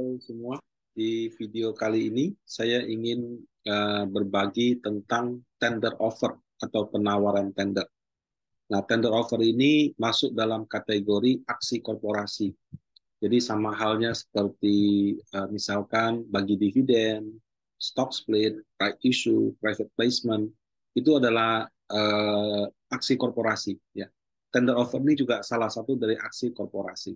Halo semua, di video kali ini saya ingin berbagi tentang tender offer atau penawaran tender. Nah, tender offer ini masuk dalam kategori aksi korporasi. Jadi sama halnya seperti misalkan bagi dividen, stock split, right issue, private placement, itu adalah aksi korporasi. Ya. Tender offer ini juga salah satu dari aksi korporasi.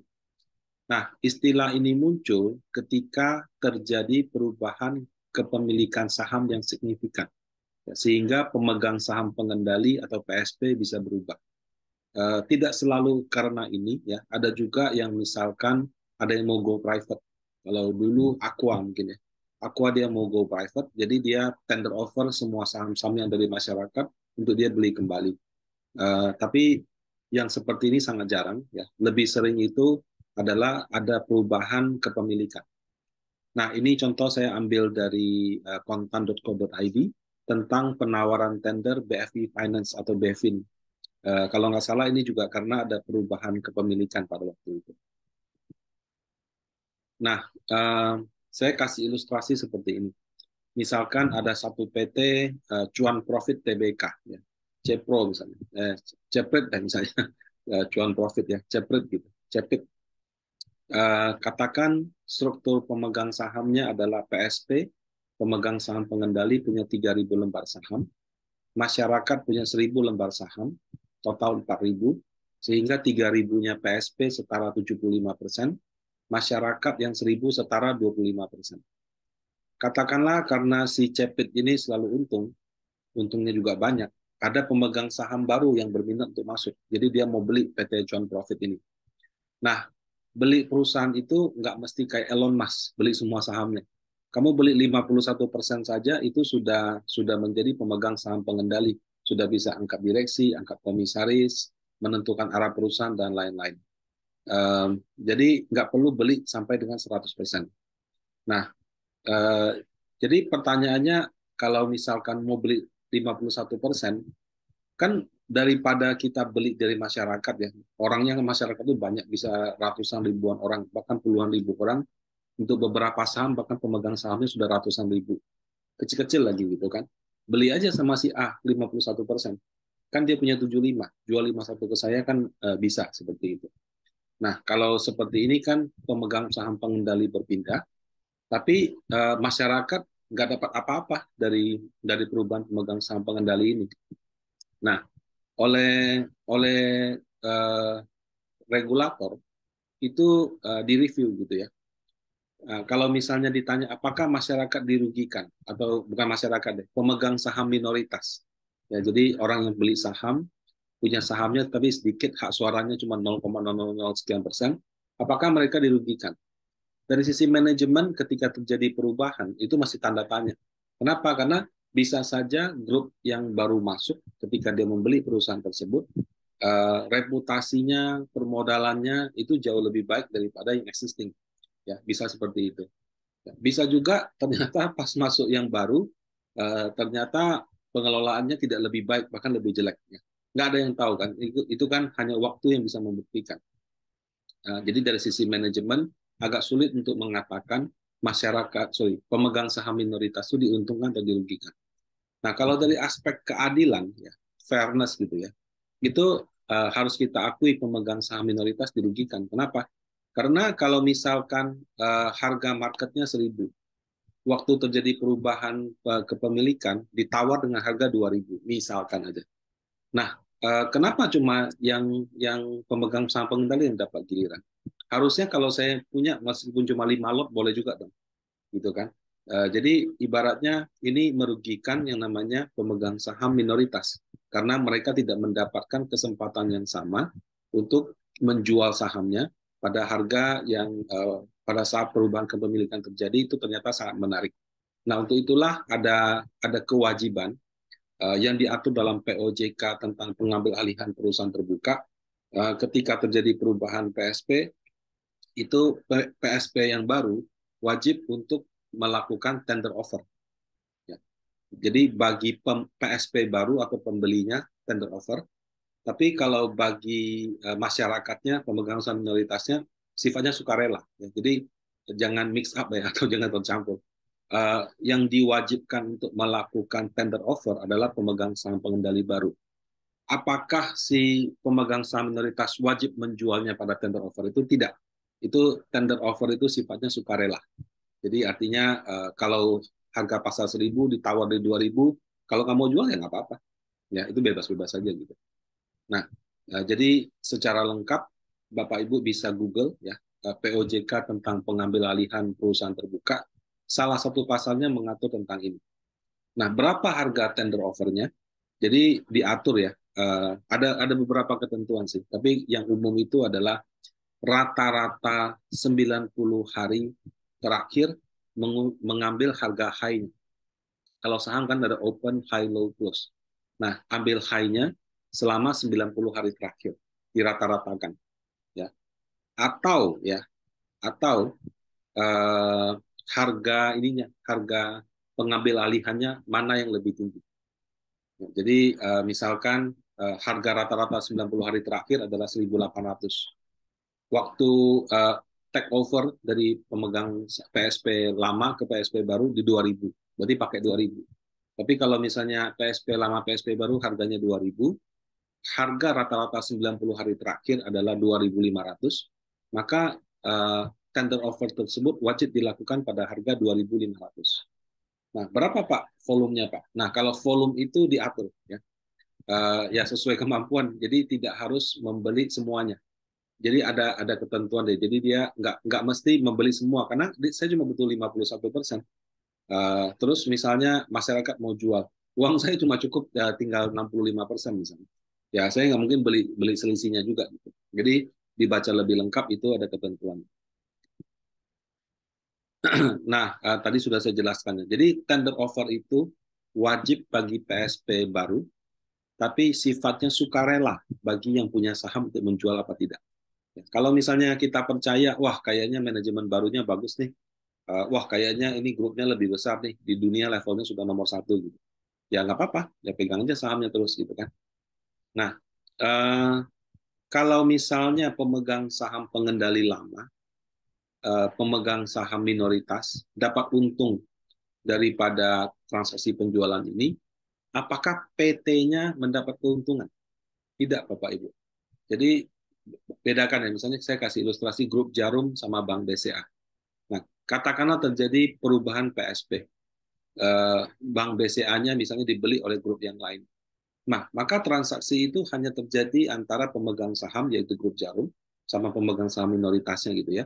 Nah, istilah ini muncul ketika terjadi perubahan kepemilikan saham yang signifikan, sehingga pemegang saham pengendali atau PSP bisa berubah. Tidak selalu karena ini, ya. Ada juga yang misalkan ada yang mau go private. Kalau dulu Aqua mungkin ya, Aqua dia mau go private, jadi dia tender offer semua saham-saham yang dari masyarakat untuk dia beli kembali. Tapi yang seperti ini sangat jarang, ya. Lebih sering itu adalah ada perubahan kepemilikan. Nah, ini contoh saya ambil dari kontan.co.id tentang penawaran tender BFI Finance atau BEFIN. Kalau nggak salah ini juga karena ada perubahan kepemilikan pada waktu itu. Nah, saya kasih ilustrasi seperti ini. Misalkan ada satu PT Cuan Profit Tbk, ya. Cepro misalnya, Cepret misalnya, Cuan Profit ya, Cepret gitu, Cepit. Katakan struktur pemegang sahamnya adalah PSP, pemegang saham pengendali punya 3.000 lembar saham, masyarakat punya 1.000 lembar saham, total 4.000, sehingga 3.000-nya PSP setara 75%, masyarakat yang 1.000 setara 25%. Katakanlah karena si Cepit ini selalu untung, untungnya juga banyak, ada pemegang saham baru yang berminat untuk masuk. Jadi dia mau beli PT John Profit ini. Nah, beli perusahaan itu nggak mesti kayak Elon Musk, beli semua sahamnya. Kamu beli 51% saja, itu sudah menjadi pemegang saham pengendali. Sudah bisa angkat direksi, angkat komisaris, menentukan arah perusahaan, dan lain-lain. Jadi nggak perlu beli sampai dengan 100%. Nah, jadi pertanyaannya, kalau misalkan mau beli 51%, kan daripada kita beli dari masyarakat ya, orangnya masyarakat itu banyak, bisa ratusan ribuan orang, bahkan puluhan ribu orang, untuk beberapa saham, bahkan pemegang sahamnya sudah ratusan ribu, kecil-kecil lagi gitu kan. Beli aja sama si A 51%, kan dia punya 75, jual 51 ke saya kan bisa seperti itu. Nah, kalau seperti ini kan pemegang saham pengendali berpindah, tapi masyarakat nggak dapat apa-apa dari perubahan pemegang saham pengendali ini. Nah, oleh uh, regulator itu direview gitu ya. Kalau misalnya ditanya apakah masyarakat dirugikan, atau bukan masyarakat deh, pemegang saham minoritas. Ya, jadi orang yang beli saham punya sahamnya tapi sedikit, hak suaranya cuma 0,000 sekian persen, apakah mereka dirugikan? Dari sisi manajemen ketika terjadi perubahan itu masih tanda tanya. Kenapa? Karena bisa saja grup yang baru masuk ketika dia membeli perusahaan tersebut, reputasinya, permodalannya itu jauh lebih baik daripada yang existing. Ya, bisa seperti itu. Ya, bisa juga ternyata pas masuk yang baru, ternyata pengelolaannya tidak lebih baik, bahkan lebih jelek. Ya. Nggak ada yang tahu kan. Itu kan hanya waktu yang bisa membuktikan. Jadi dari sisi manajemen agak sulit untuk mengatakan pemegang saham minoritas itu diuntungkan atau dirugikan. Nah, kalau dari aspek keadilan, ya, fairness gitu ya, itu harus kita akui pemegang saham minoritas dirugikan. Kenapa? Karena kalau misalkan harga marketnya 1.000, waktu terjadi perubahan kepemilikan ditawar dengan harga 2.000, misalkan aja. Nah, kenapa cuma yang pemegang saham pengendali yang dapat giliran? Harusnya kalau saya punya meskipun cuma 5 lot boleh juga dong, gitu kan? Jadi ibaratnya ini merugikan yang namanya pemegang saham minoritas karena mereka tidak mendapatkan kesempatan yang sama untuk menjual sahamnya pada harga yang pada saat perubahan kepemilikan terjadi itu ternyata sangat menarik. Nah, untuk itulah ada kewajiban yang diatur dalam POJK tentang pengambil alihan perusahaan terbuka. Ketika terjadi perubahan PSP, itu PSP yang baru wajib untuk melakukan tender offer. Ya. Jadi bagi PSP baru atau pembelinya tender offer, tapi kalau bagi masyarakatnya, pemegang saham minoritasnya sifatnya sukarela. Ya. Jadi jangan mix up ya atau jangan tercampur. Yang diwajibkan untuk melakukan tender offer adalah pemegang saham pengendali baru. Apakah si pemegang saham minoritas wajib menjualnya pada tender offer itu? Tidak. Itu tender offer itu sifatnya sukarela. Jadi artinya kalau harga pasar 1.000 ditawar di 2.000, kalau nggak mau jual ya nggak apa-apa. Ya itu bebas-bebas saja gitu. Nah, jadi secara lengkap Bapak Ibu bisa Google ya POJK tentang pengambil alihan perusahaan terbuka. Salah satu pasalnya mengatur tentang ini. Nah, berapa harga tender offernya? Jadi diatur ya. Ada beberapa ketentuan sih, tapi yang umum itu adalah rata-rata 90 hari terakhir mengambil harga high. Kalau saham kan ada open, high, low, close. Nah, ambil high-nya selama 90 hari terakhir, dirata-ratakan. Ya. Atau eh, harga ininya, harga pengambil alihannya mana yang lebih tinggi. Ya, jadi misalkan harga rata-rata 90 hari terakhir adalah 1.800. Waktu take over dari pemegang PSP lama ke PSP baru di 2.000. Berarti pakai 2.000. Tapi kalau misalnya PSP lama PSP baru harganya 2.000, harga rata-rata 90 hari terakhir adalah 2.500, maka tender offer tersebut wajib dilakukan pada harga 2.500. Nah, berapa Pak volumenya Pak? Nah, kalau volume itu diatur ya. Ya sesuai kemampuan. Jadi tidak harus membeli semuanya. Jadi ada ketentuan deh. Jadi dia nggak mesti membeli semua karena saya cuma butuh 51%. Terus misalnya masyarakat mau jual, uang saya cuma cukup tinggal 65% misalnya. Ya saya nggak mungkin beli beli selisihnya juga. Gitu. Jadi dibaca lebih lengkap itu ada ketentuan. Nah tadi sudah saya jelaskan. Jadi tender offer itu wajib bagi PSP baru, tapi sifatnya sukarela bagi yang punya saham untuk menjual apa tidak. Ya, kalau misalnya kita percaya, wah kayaknya manajemen barunya bagus nih, wah kayaknya ini grupnya lebih besar nih, di dunia levelnya sudah nomor satu gitu. Ya nggak apa-apa, ya pegang aja sahamnya terus gitu kan. Nah, eh, kalau misalnya pemegang saham pengendali lama, pemegang saham minoritas dapat untung daripada transaksi penjualan ini, apakah PT-nya mendapat keuntungan? Tidak, Bapak Ibu. Jadi bedakan ya, misalnya saya kasih ilustrasi grup Jarum sama Bank BCA. Nah, katakanlah terjadi perubahan PSP. Bank BCA-nya misalnya dibeli oleh grup yang lain. Nah, maka transaksi itu hanya terjadi antara pemegang saham, yaitu grup Jarum, sama pemegang saham minoritasnya gitu ya,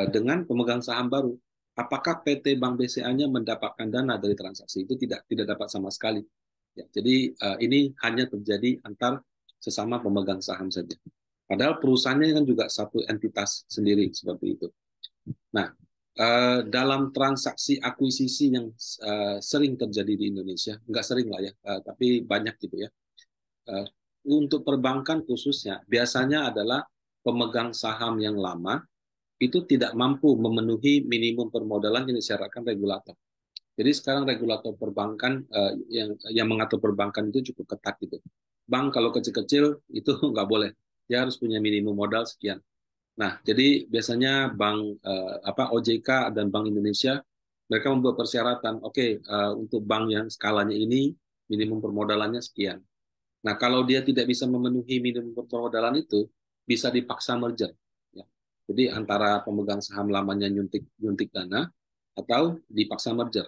dengan pemegang saham baru. Apakah PT Bank BCA-nya mendapatkan dana dari transaksi itu? Tidak dapat sama sekali. Ya, jadi ini hanya terjadi antar sesama pemegang saham saja. Padahal perusahaannya kan juga satu entitas sendiri seperti itu. Nah, dalam transaksi akuisisi yang sering terjadi di Indonesia, nggak sering lah ya, tapi banyak gitu ya. Uh, untuk perbankan khususnya, biasanya adalah pemegang saham yang lama itu tidak mampu memenuhi minimum permodalan yang disyaratkan regulator. Jadi sekarang regulator perbankan yang mengatur perbankan itu cukup ketat gitu. Bank kalau kecil-kecil itu nggak boleh, dia harus punya minimum modal sekian. Nah, jadi biasanya bank OJK dan Bank Indonesia mereka membuat persyaratan, oke, untuk bank yang skalanya ini minimum permodalannya sekian. Nah, kalau dia tidak bisa memenuhi minimum permodalan itu, bisa dipaksa merger. Ya. Jadi antara pemegang saham lamanya nyuntik dana atau dipaksa merger.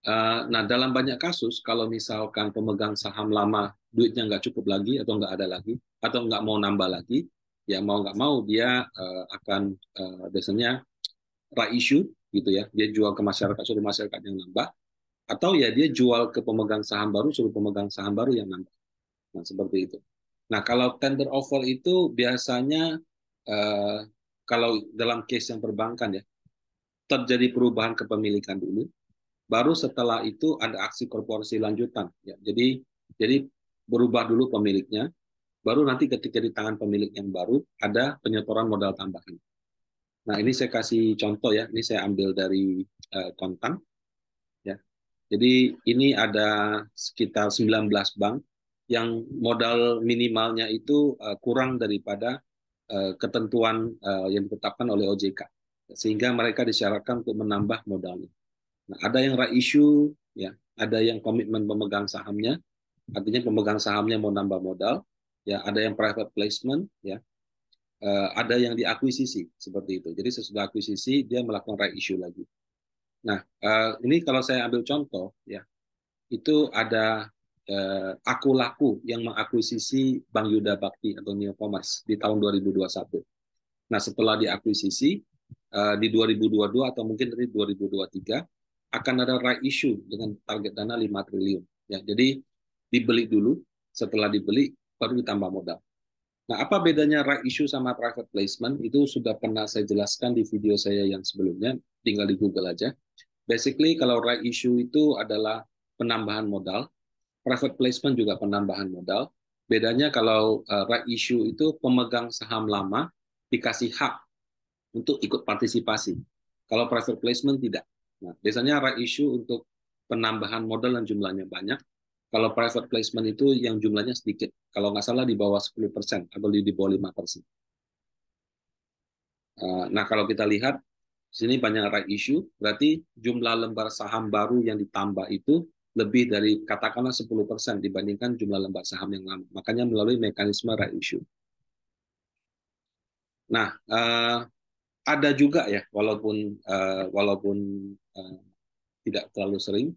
Nah, dalam banyak kasus, kalau misalkan pemegang saham lama duitnya nggak cukup lagi atau nggak ada lagi atau nggak mau nambah lagi, ya mau nggak mau dia akan biasanya reissue gitu ya, dia jual ke masyarakat suruh masyarakat yang nambah, atau ya dia jual ke pemegang saham baru suruh pemegang saham baru yang nambah. Nah seperti itu. Nah kalau tender offer itu biasanya eh, kalau dalam case yang perbankan ya terjadi perubahan kepemilikan dulu, baru setelah itu ada aksi korporasi lanjutan. Ya, jadi berubah dulu pemiliknya, baru nanti ketika di tangan pemilik yang baru ada penyetoran modal tambahan. Nah ini saya kasih contoh ya, ini saya ambil dari Kontan. Ya. Jadi ini ada sekitar 19 bank yang modal minimalnya itu kurang daripada ketentuan yang ditetapkan oleh OJK. sehingga mereka disyaratkan untuk menambah modalnya. Nah, ada yang right issue, ya, ada yang komitmen pemegang sahamnya, artinya pemegang sahamnya mau nambah modal, ya, ada yang private placement, ya, ada yang diakuisisi seperti itu. Jadi sesudah akuisisi dia melakukan right issue lagi. Nah, ini kalau saya ambil contoh, ya, itu ada Aku Laku yang mengakuisisi Bank Yuda Bakti atau Neocommerce di tahun 2021. Nah, setelah diakuisisi di 2022 atau mungkin dari 2023 akan ada right issue dengan target dana 5 triliun. Ya, jadi dibeli dulu, setelah dibeli baru ditambah modal. Nah, apa bedanya right issue sama private placement? Itu sudah pernah saya jelaskan di video saya yang sebelumnya, tinggal di Google aja. Basically, kalau right issue itu adalah penambahan modal, private placement juga penambahan modal. Bedanya kalau right issue itu pemegang saham lama dikasih hak untuk ikut partisipasi. Kalau private placement tidak. Nah, biasanya right issue untuk penambahan modal yang jumlahnya banyak. Kalau private placement itu yang jumlahnya sedikit. Kalau nggak salah di bawah 10% atau di bawah 5%. Nah, kalau kita lihat, di sini banyak right issue, berarti jumlah lembar saham baru yang ditambah itu lebih dari katakanlah 10% dibandingkan jumlah lembar saham yang lama. Makanya melalui mekanisme right issue. Nah, ada juga ya, walaupun tidak terlalu sering,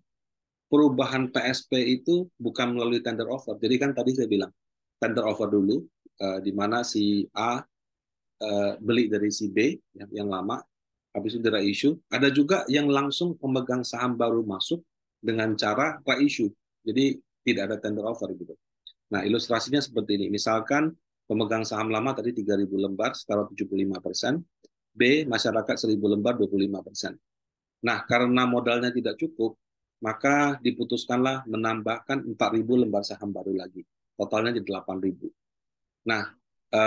perubahan PSP itu bukan melalui tender offer. Jadi kan tadi saya bilang, tender offer dulu, di mana si A beli dari si B yang lama, habis itu reissue. Ada juga yang langsung pemegang saham baru masuk dengan cara reissue. Jadi tidak ada tender offer gitu. Nah, ilustrasinya seperti ini. Misalkan pemegang saham lama tadi 3.000 lembar setara 75%, B masyarakat 1.000 lembar 25%. Nah, karena modalnya tidak cukup, maka diputuskanlah menambahkan 4.000 lembar saham baru lagi. Totalnya jadi 8.000. Nah,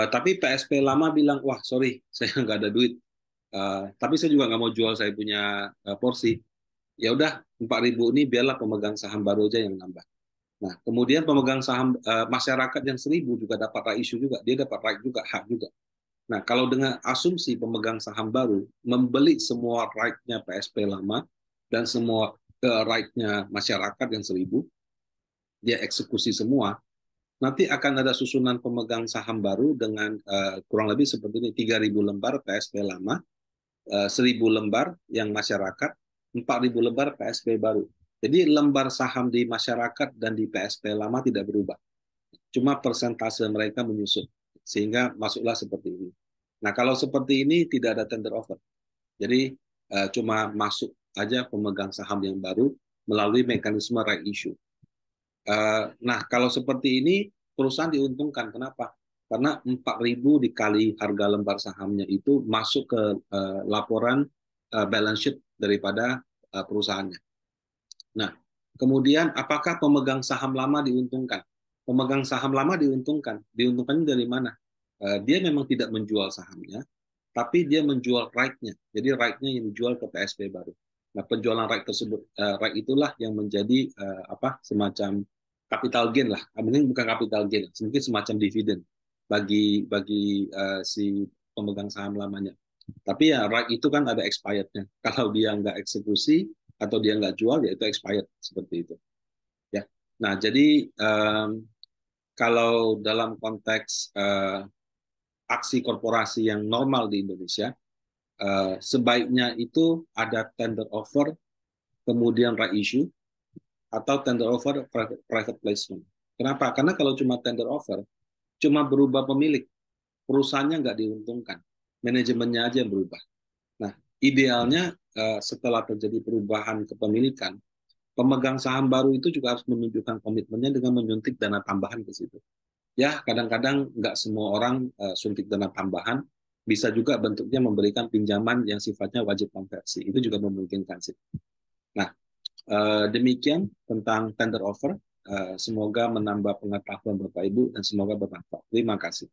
tapi PSP lama bilang, wah sorry, saya nggak ada duit. Tapi saya juga nggak mau jual saya punya porsi. Ya udah, 4.000 ini biarlah pemegang saham baru aja yang nambah. Nah, kemudian pemegang saham masyarakat yang 1.000 juga dapat right issue juga. Dia dapat right juga, hak juga. Nah, kalau dengan asumsi pemegang saham baru membeli semua right-nya PSP lama dan semua right-nya masyarakat yang 1.000, dia eksekusi semua, nanti akan ada susunan pemegang saham baru dengan kurang lebih seperti ini, 3.000 lembar PSP lama, 1.000 lembar yang masyarakat, 4.000 lembar PSP baru. Jadi lembar saham di masyarakat dan di PSP lama tidak berubah. Cuma persentase mereka menyusut. Sehingga masuklah seperti ini. Nah, kalau seperti ini tidak ada tender offer. Jadi cuma masuk aja pemegang saham yang baru melalui mekanisme right issue. Nah, kalau seperti ini perusahaan diuntungkan. Kenapa? Karena 4.000 dikali harga lembar sahamnya itu masuk ke laporan balance sheet daripada perusahaannya. Nah, kemudian apakah pemegang saham lama diuntungkan? Pemegang saham lama diuntungkan. Diuntungkannya dari mana? Dia memang tidak menjual sahamnya, tapi dia menjual right-nya. Jadi right-nya yang dijual ke PSP baru. Nah, penjualan right tersebut, right itulah yang menjadi semacam capital gain lah. Mungkin bukan capital gain, mungkin semacam dividen bagi si pemegang saham lamanya. Tapi ya right itu kan ada expirednya. Kalau dia nggak eksekusi atau dia nggak jual, ya itu expired seperti itu. Ya. Nah, jadi kalau dalam konteks aksi korporasi yang normal di Indonesia, sebaiknya itu ada tender offer, kemudian right issue, atau tender offer private placement. Kenapa? Karena kalau cuma tender offer, cuma berubah pemilik, perusahaannya nggak diuntungkan, manajemennya aja yang berubah. Nah, idealnya setelah terjadi perubahan kepemilikan, pemegang saham baru itu juga harus menunjukkan komitmennya dengan menyuntik dana tambahan ke situ. Ya, kadang-kadang nggak semua orang suntik dana tambahan, bisa juga bentuknya memberikan pinjaman yang sifatnya wajib konversi. Itu juga memungkinkan sih. Nah, demikian tentang tender offer. Semoga menambah pengetahuan Bapak Ibu dan semoga bermanfaat. Terima kasih.